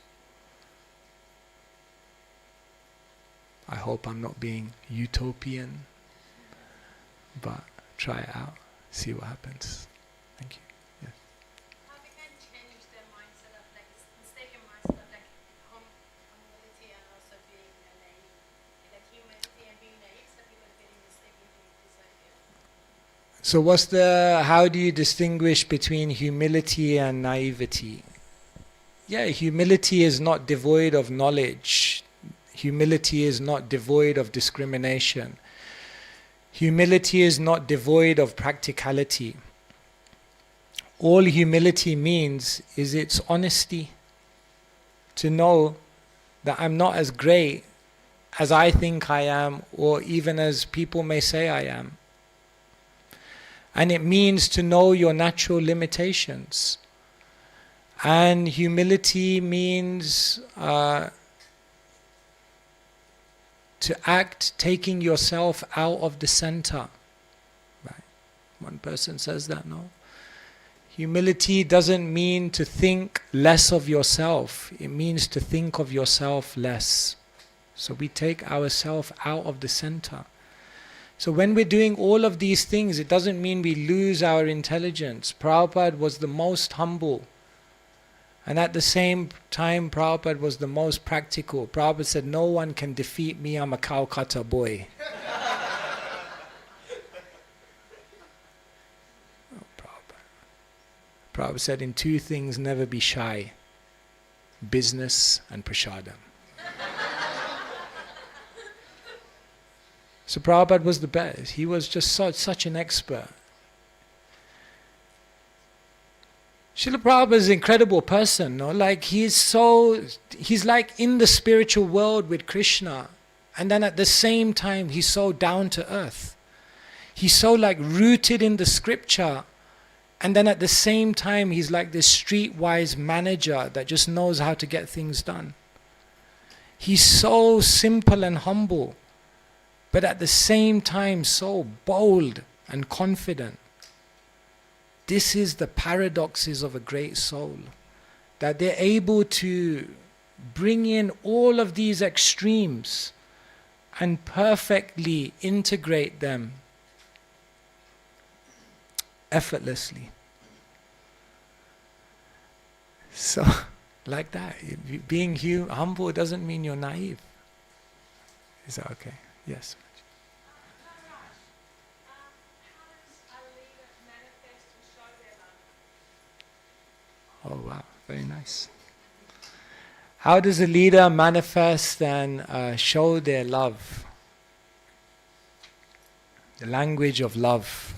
I hope I'm not being utopian, but try it out, see what happens. Thank you. Yes. How we can change the mindset of like mistaken mindset of like humility and also being a naive, like humility and being naive, so people are getting mistaken this idea. So how do you distinguish between humility and naivety? Yeah, humility is not devoid of knowledge. Humility is not devoid of discrimination. Humility is not devoid of practicality. All humility means is its honesty. To know that I'm not as great as I think I am, or even as people may say I am. And it means to know your natural limitations. And humility means to act taking yourself out of the center. Right? One person says that, no? Humility doesn't mean to think less of yourself. It means to think of yourself less. So we take ourselves out of the center. So when we're doing all of these things, it doesn't mean we lose our intelligence. Prabhupada was the most humble. And at the same time, Prabhupada was the most practical. Prabhupada said, no one can defeat me, I'm a Calcutta boy. Prabhupada said, in two things never be shy. Business and prasadam. So Prabhupada was the best. He was just such an expert. Srila Prabhupada is an incredible person, no? Like he's like in the spiritual world with Krishna, and then at the same time he's so down to earth. He's so like rooted in the scripture, and then at the same time he's like this streetwise manager that just knows how to get things done. He's so simple and humble, but at the same time so bold and confident. This is the paradoxes of a great soul, that they're able to bring in all of these extremes and perfectly integrate them effortlessly. So, like that, being humble doesn't mean you're naive. Is that okay? Yes. Oh wow, very nice. How does a leader manifest and show their love? The language of love.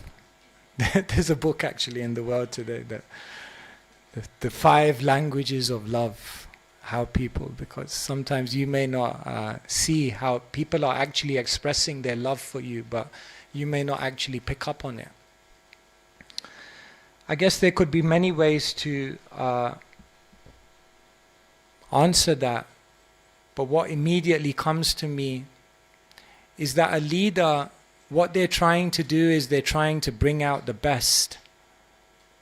There's a book actually in the world today, the 5 languages of love. How people, because sometimes you may not see how people are actually expressing their love for you, but you may not actually pick up on it. I guess there could be many ways to answer that, but what immediately comes to me is that a leader, what they're trying to do is they're trying to bring out the best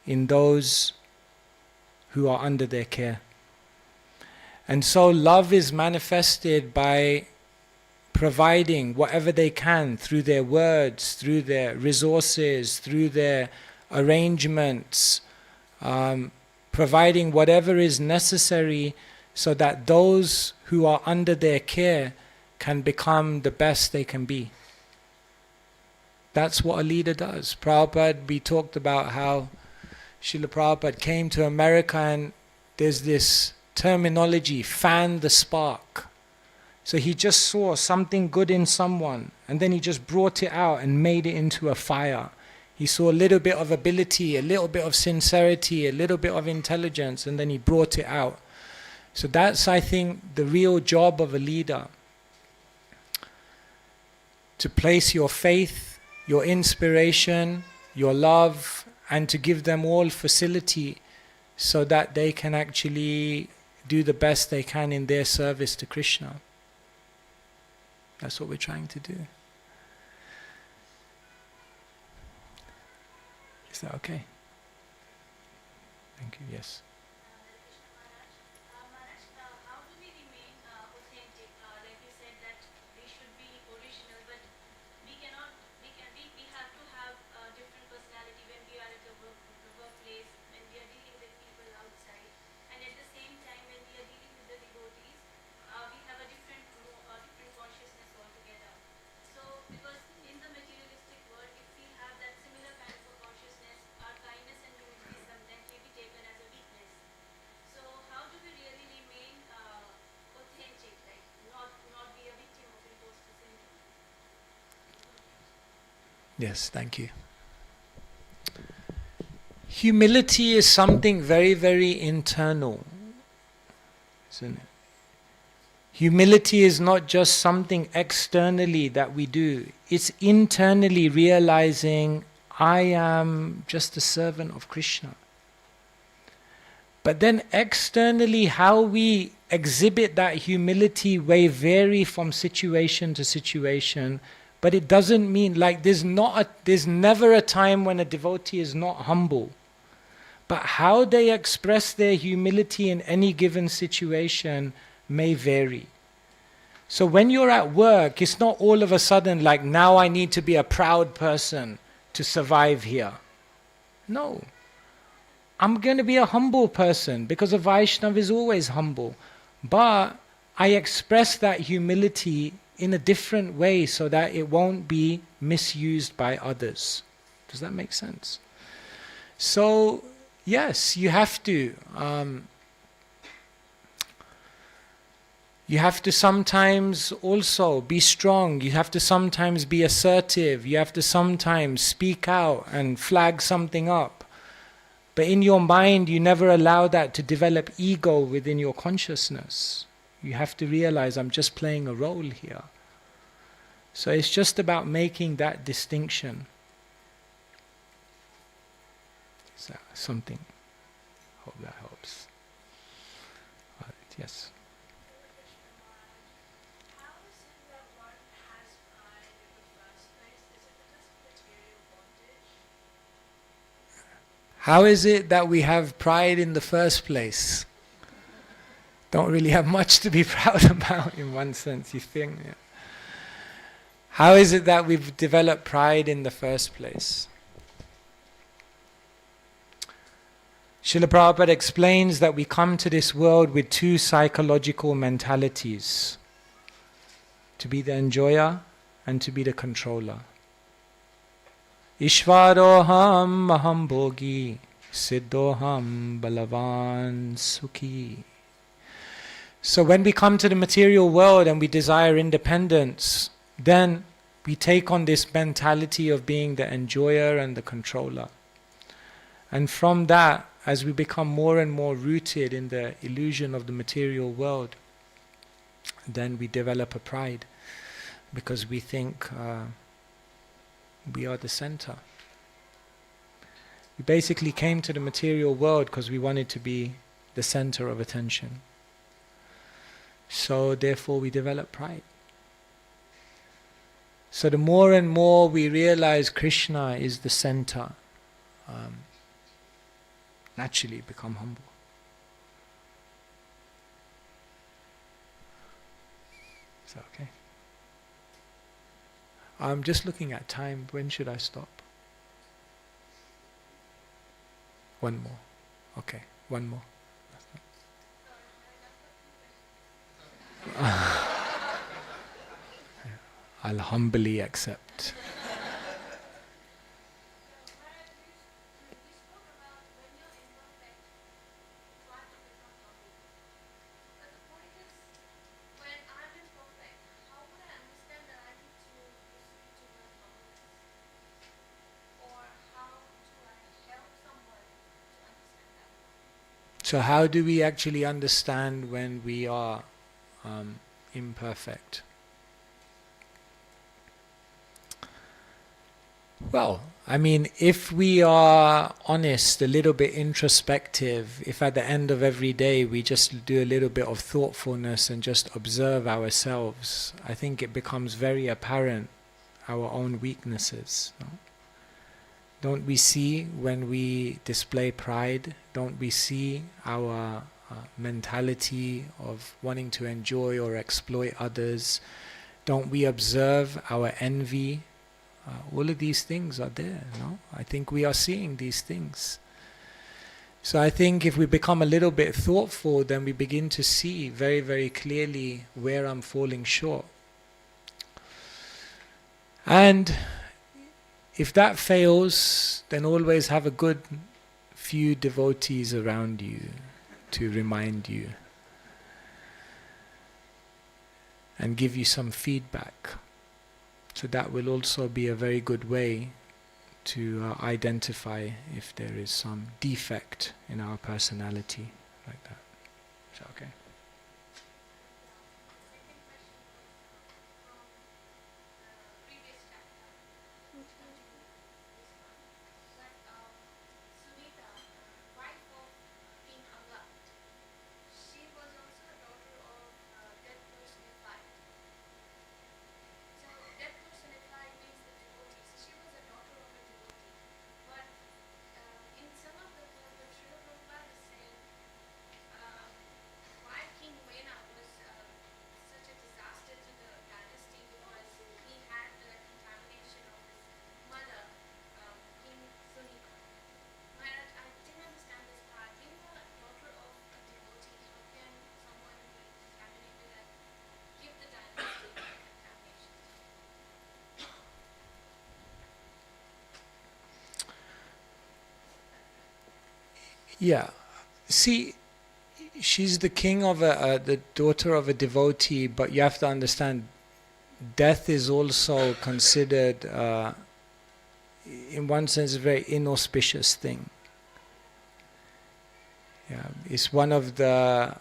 in those who are under their care. And so love is manifested by providing whatever they can through their words, through their resources, through their arrangements, providing whatever is necessary so that those who are under their care can become the best they can be. That's what a leader does. Prabhupada, we talked about how Srila Prabhupada came to America, and there's this terminology, fan the spark. So he just saw something good in someone, and then he just brought it out and made it into a fire. He saw a little bit of ability, a little bit of sincerity, a little bit of intelligence, and then he brought it out. So that's, I think, the real job of a leader. To place your faith, your inspiration, your love, and to give them all facility so that they can actually do the best they can in their service to Krishna. That's what we're trying to do. Is that okay? Thank you. Yes. Maharaj, how do we remain authentic? Like you said that we should be original, but we have to have a different personality when we are at the workplace, when we are dealing with people outside, and at the same time when we are dealing with the devotees, we have a different consciousness altogether. So, because in the materialistic world, if we have that similar kind of a consciousness, our kindness and humility sometimes may be taken as a weakness. So, how do we really remain authentic, like not be a victim of imposter syndrome? Yes, thank you. Humility is something very, very internal, isn't it? Humility is not just something externally that we do. It's internally realizing, I am just a servant of Krishna. But then externally, how we exhibit that humility may vary from situation to situation. But it doesn't mean, like, there's never a time when a devotee is not humble. But how they express their humility in any given situation may vary. So when you're at work, it's not all of a sudden like, now I need to be a proud person to survive here. No. I'm going to be a humble person because a Vaishnava is always humble. But I express that humility in a different way so that it won't be misused by others. Does that make sense? So, yes, you have to. You have to sometimes also be strong. You have to sometimes be assertive. You have to sometimes speak out and flag something up. But in your mind, you never allow that to develop ego within your consciousness. You have to realize, I'm just playing a role here. So it's just about making that distinction. So something. Hope that helps. All right, yes. How is it that one has pride in the first place? Is it because of material bondage? How is it that we have pride in the first place? Don't really have much to be proud about in one sense, you think. Yeah. How is it that we've developed pride in the first place? Srila Prabhupada explains that we come to this world with 2 psychological mentalities. To be the enjoyer and to be the controller. Ishvaroham maham bhogi, siddhoham balavan sukhi. So when we come to the material world and we desire independence, then we take on this mentality of being the enjoyer and the controller. And from that, as we become more and more rooted in the illusion of the material world, then we develop a pride, because we think we are the center. We basically came to the material world because we wanted to be the center of attention. So therefore we develop pride. So the more and more we realize Krishna is the center, naturally become humble. Is that okay? I'm just looking at time. When should I stop? One more. Okay, one more. I'll humbly accept. So how do we actually understand when we are imperfect? Well, I mean, if we are honest, a little bit introspective, if at the end of every day we just do a little bit of thoughtfulness and just observe ourselves, I think it becomes very apparent our own weaknesses. No? Don't we see when we display pride? Don't we see our mentality of wanting to enjoy or exploit others? Don't we observe our envy? All of these things are there, no? I think we are seeing these things. So I think if we become a little bit thoughtful, then we begin to see very, very clearly where I'm falling short. And if that fails, then always have a good few devotees around you to remind you and give you some feedback. So that will also be a very good way to identify if there is some defect in our personality, like that. Is that okay? Yeah. See, she's the king of the daughter of a devotee, but you have to understand, death is also considered, in one sense, a very inauspicious thing. Yeah, it's one of the,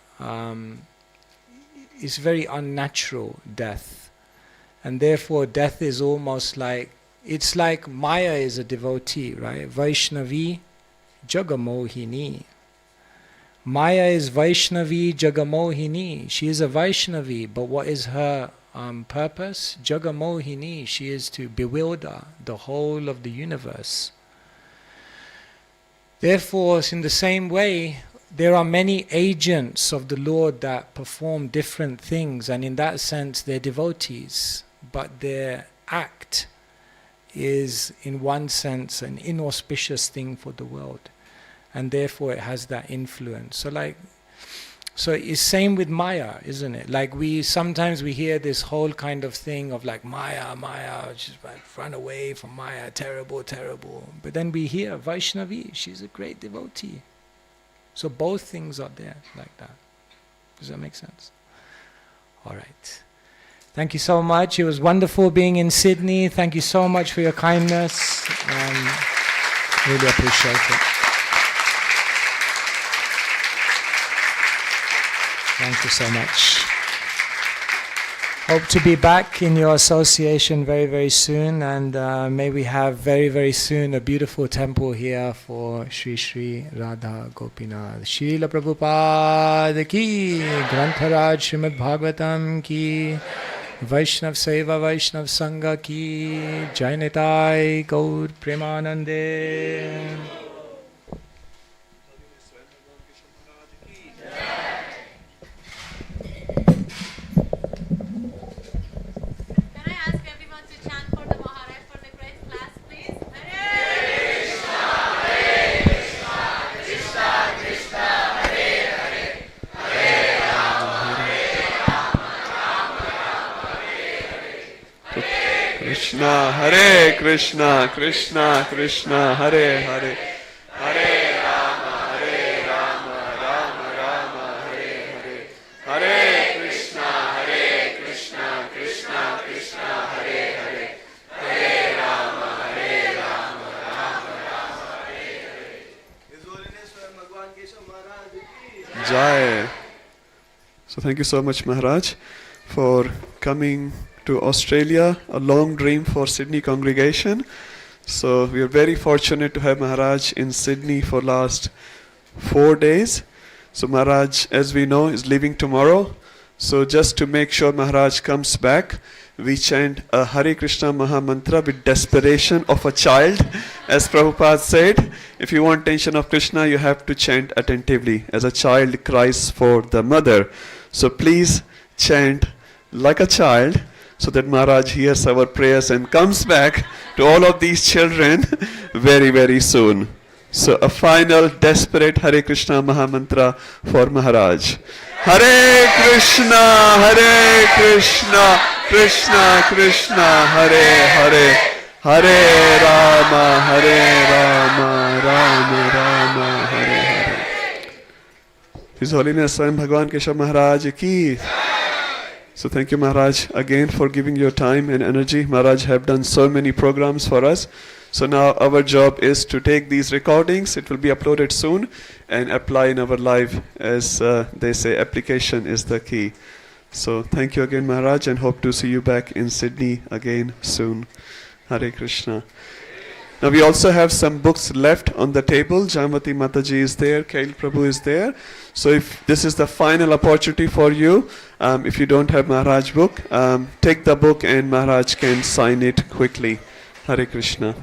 it's very unnatural, death. And therefore death is almost like, it's like Maya is a devotee, right? Vaishnavi, Jagamohini. Maya is Vaishnavi, Jagamohini. She is a Vaishnavi, but what is her purpose? Jagamohini. She is to bewilder the whole of the universe. Therefore, in the same way, there are many agents of the Lord that perform different things, and in that sense they're devotees, but their act is in one sense an inauspicious thing for the world, and therefore it has that influence. So it's same with Maya, isn't it? Like sometimes we hear this whole kind of thing of like Maya, just like run away from Maya, terrible, terrible. But then we hear Vaishnavi, she's a great devotee. So both things are there like that. Does that make sense? All right. Thank you so much. It was wonderful being in Sydney. Thank you so much for your kindness. Really appreciate it. Thank you so much. Hope to be back in your association very, very soon, and may we have very, very soon a beautiful temple here for Sri Sri Radha Gopinath. Srila Prabhupada ki, Grantharaj Srimad Bhagavatam ki, Vaishnav Seva Vaishnav Sangha ki, Jai Nitai Gaur Premanande. Can I ask everyone to chant for the Maharaj for the great class, please? Hare Krishna, Hare Krishna, Krishna Krishna, Hare Hare, Hare Rama, Rama Rama, Hare Hare, Hare Krishna, Krishna Krishna, Hare Hare, Hare Rama, Rama Rama, Hare Hare. His Holiness Bhagwan Keshav Maharaj ki. Jai. So thank you so much, Maharaj, for coming to Australia, a long dream for Sydney congregation. So we are very fortunate to have Maharaj in Sydney for last 4 days. So Maharaj, as we know, is leaving tomorrow. So just to make sure Maharaj comes back, we chant a Hare Krishna Maha Mantra with desperation of a child. As Prabhupada said, if you want attention of Krishna, you have to chant attentively, as a child cries for the mother. So please chant like a child, so that Maharaj hears our prayers and comes back to all of these children very, very soon. So a final desperate Hare Krishna Maha Mantra for Maharaj. Hare Krishna, Krishna Krishna, Hare Hare, Hare Rama, Rama Rama, Hare Hare. His Holiness Swami Bhagwan Keshav Maharaj ki. So thank you, Maharaj, again for giving your time and energy. Maharaj have done so many programs for us. So now our job is to take these recordings. It will be uploaded soon and apply in our life. As they say, application is the key. So thank you again, Maharaj, and hope to see you back in Sydney again soon. Hare Krishna. Now we also have some books left on the table. Jamvati Mataji is there, Kail Prabhu is there. So if this is the final opportunity for you, if you don't have Maharaj book, take the book and Maharaj can sign it quickly. Hare Krishna.